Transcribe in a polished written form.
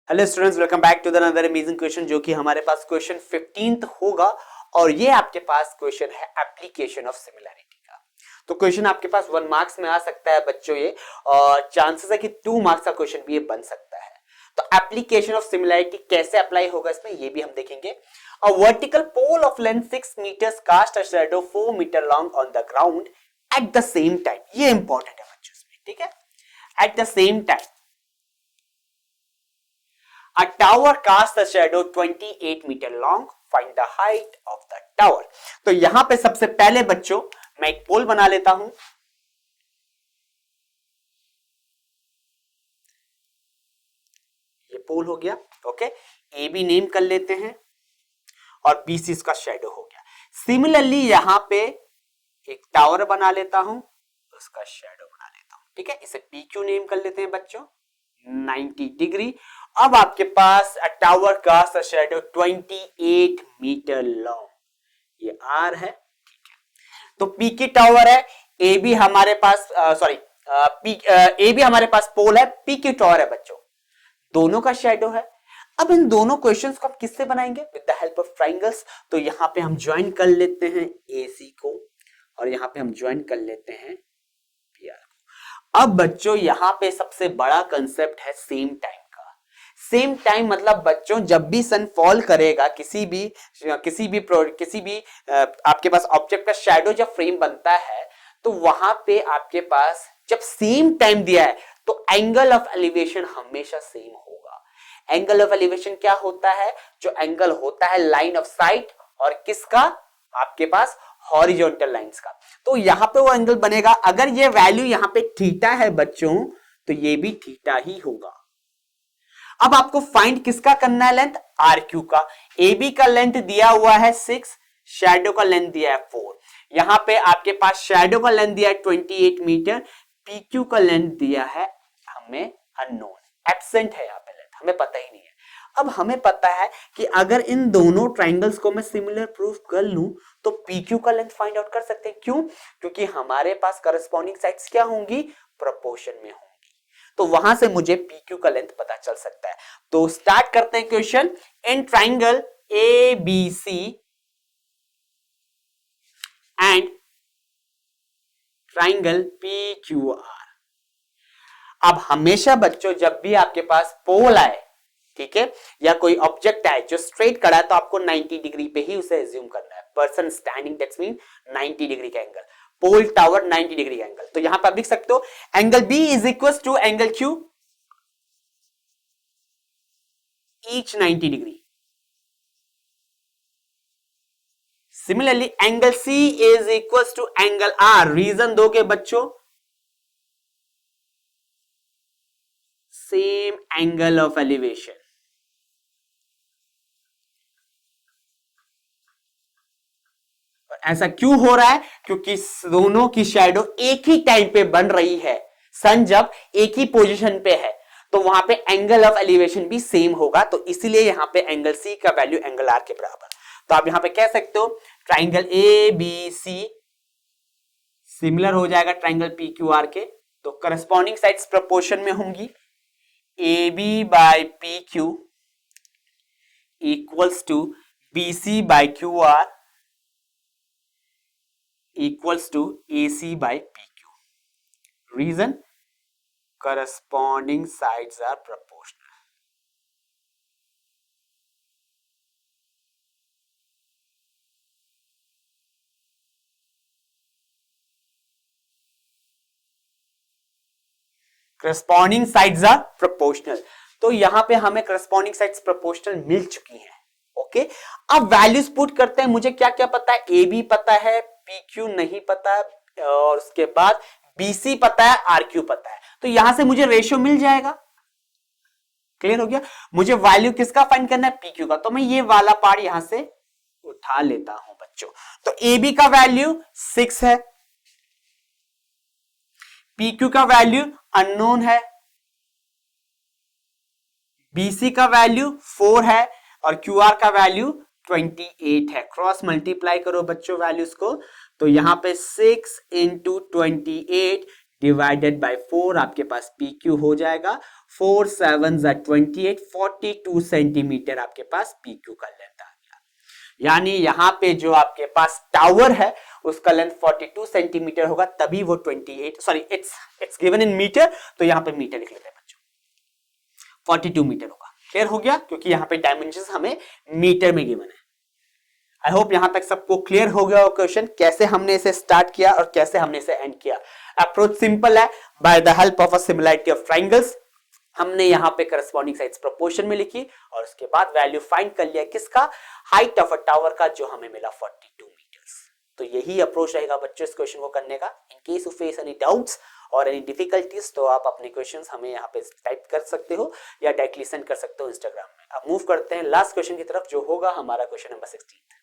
Hello students, welcome back to the another amazing question जो कि हमारे पास क्वेश्चन 15th होगा और ये आपके पास क्वेश्चन है एप्लीकेशन ऑफ सिमिलैरिटी का। तो क्वेश्चन आपके पास 1 मार्क्स में आ सकता है बच्चों ये, और चांसेस है कि 2 मार्क्स का क्वेश्चन भी ये बन सकता है। तो एप्लीकेशन ऑफ सिमिलैरिटी कैसे अप्लाई होगा इसमें ये भी हम देखेंगे। A vertical pole of length 6 meters cast a shadow 4 meter long on the ground at the same time. ये इंपॉर्टेंट है बच्चों इसमें, ठीक है। At the same time a tower casts a shadow 28 meter long. Find the height of the tower. तो यहां पे सबसे पहले बच्चों मैं एक पोल बना लेता हूं। ये पोल हो गया, ओके। ए बी नेम कर लेते हैं और बी सी इसका शेडो हो गया। सिमिलरली यहां पे एक टावर बना लेता हूं, उसका शेडो बना लेता हूं, ठीक है। इसे पी क्यू नेम कर लेते हैं बच्चों, 90 डिग्री। अब आपके पास a tower cast a shadow 28 metre long, ये आर है, ठीक है। तो पी की टावर है, ए बी हमारे पास ए बी हमारे पास पोल है, पी की टावर है बच्चों, दोनों का शैडो है। अब इन दोनों क्वेश्चंस को हम किससे बनाएंगे? With the help of triangles. तो यहां पे हम ज्वाइन कर लेते हैं ए सी को और यहां पे हम ज्वाइन कर लेते हैं पी आर को। अब बच्चों यहां पे सबसे बड़ा कंसेप्ट है सेम टाइम का। सेम टाइम मतलब बच्चों जब भी सन फॉल करेगा, किसी भी आपके पास ऑब्जेक्ट का शैडो जब फ्रेम बनता है तो वहां पे आपके पास जब सेम टाइम दिया है तो एंगल ऑफ एलिवेशन हमेशा सेम होगा। एंगल ऑफ एलिवेशन क्या होता है? जो एंगल होता है लाइन ऑफ साइट और किसका? आपके पास हॉरिजॉन्टल लाइंस का। तो यहां पे वो एंगल बनेगा। अगर ये वैल्यू यहां पे थीटा है बच्चों तो ये भी थीटा ही होगा। अब आपको फाइंड किसका करना है? लेंथ आर क्यू का। ए बी का लेंथ दिया हुआ है 6, शैडो का लेंथ दिया है 4। यहां पे आपके पास शैडो का लेंथ दिया है 28 मीटर, पी क्यू का लेंथ दिया है हमें अननोन, एब्सेंट है यहां पे लेंथ, हमें पता ही नहीं है। अब हमें पता है कि अगर इन दोनों ट्राइंगल्स को मैं सिमिलर प्रूफ कर लूं तो पी क्यू का लेंथ फाइंड आउट कर सकते हैं। क्यों? क्योंकि हमारे पास करस्पॉन्डिंग साइड्स क्या होंगी? प्रोपोर्शन में होंगी। तो वहां से मुझे पी क्यू का लेंथ पता चल सकता है। तो स्टार्ट करते हैं question. In triangle A B C and triangle P Q R. अब हमेशा बच्चों जब भी आपके पास पोल आए, ठीक है, या कोई ऑब्जेक्ट आए जो स्ट्रेट खड़ा है तो आपको 90 डिग्री पे ही उसे एज्यूम करना है। Person standing that's mean 90 degree का एंगल, पोल टावर 90 डिग्री का एंगल। तो यहां पर आप लिख सकते हो angle B is equal to angle Q each 90 degree. Similarly angle C is equal to angle R. Reason दोगे बच्चों? Same angle of elevation. ऐसा क्यों हो रहा है? क्योंकि दोनों की शैडो एक ही टाइम पे बन रही है। सन जब एक ही पोजीशन पे है तो वहां पे एंगल ऑफ एलिवेशन भी सेम होगा। तो इसीलिए यहां पे एंगल सी का वैल्यू एंगल आर के बराबर। तो आप यहां पे कह सकते हो triangle A B C similar हो जाएगा ट्राइंगल पी क्यू आर के। तो करस्पॉन्डिंग साइड्स प्रोपोर्शन में होंगी। A B by P Q equals to B C by Q R equals to AC by PQ. Reason? Corresponding sides are proportional. Corresponding sides are proportional. तो यहां पे हमें corresponding sides proportional मिल चुकी हैं। Okay, अब values put करते हैं। मुझे क्या क्या पता है? ए बी पता है, पी क्यू नहीं पता है, और उसके बाद बी सी पता है, आर क्यू पता है। तो यहां से मुझे रेशियो मिल जाएगा। क्लियर हो गया? मुझे वैल्यू किसका फाइंड करना है? पी क्यू का। तो मैं ये वाला पार्ट यहां से उठा लेता हूं बच्चों। तो ए बी का वैल्यू 6 है, पी क्यू का वैल्यू अननोन है, बीसी का वैल्यू 4 है और क्यू आर का वैल्यू 28 है। क्रॉस मल्टीप्लाई करो बच्चों वैल्यूज को। तो यहां पे 6 इंटू 28 डिवाइडेड बाय 4 आपके पास PQ हो जाएगा। 4 7 28, 42 सेंटीमीटर आपके पास PQ का लेंथ आ गया। यानी यहां पे जो आपके पास टावर है उसका लेंथ 42 सेंटीमीटर होगा, तभी वो 28, sorry it's given in meter, तो यहां पे मीटर लिख लेते हैं बच्चों, 42 मीटर होगा। क्लियर हो गया, क्योंकि यहां पे डायमेंशंस हमें मीटर में गिवन है। आई होप यहां तक सबको क्लियर हो गया क्वेश्चन, कैसे हमने इसे स्टार्ट किया और कैसे हमने इसे एंड किया। अप्रोच सिंपल है, by the help of a similarity of triangles हमने यहां पे करस्पॉन्डिंग साइड्स प्रोपोर्शन में लिखी और उसके बाद वैल्यू फाइंड कर लिया किसका, हाइट ऑफ अ टावर का, जो हमें मिला 42 मीटर्स। तो यही अप्रोच रहेगा बच्चों इस क्वेश्चन को करने का। In case you face any doubts और एनी डिफिकल्टीज तो आप अपने क्वेश्चंस हमें यहाँ पे टाइप कर सकते हो या डायरेक्टली सेंड कर सकते हो इंस्टाग्राम में। अब मूव करते हैं लास्ट क्वेश्चन की तरफ, जो होगा हमारा क्वेश्चन नंबर 16।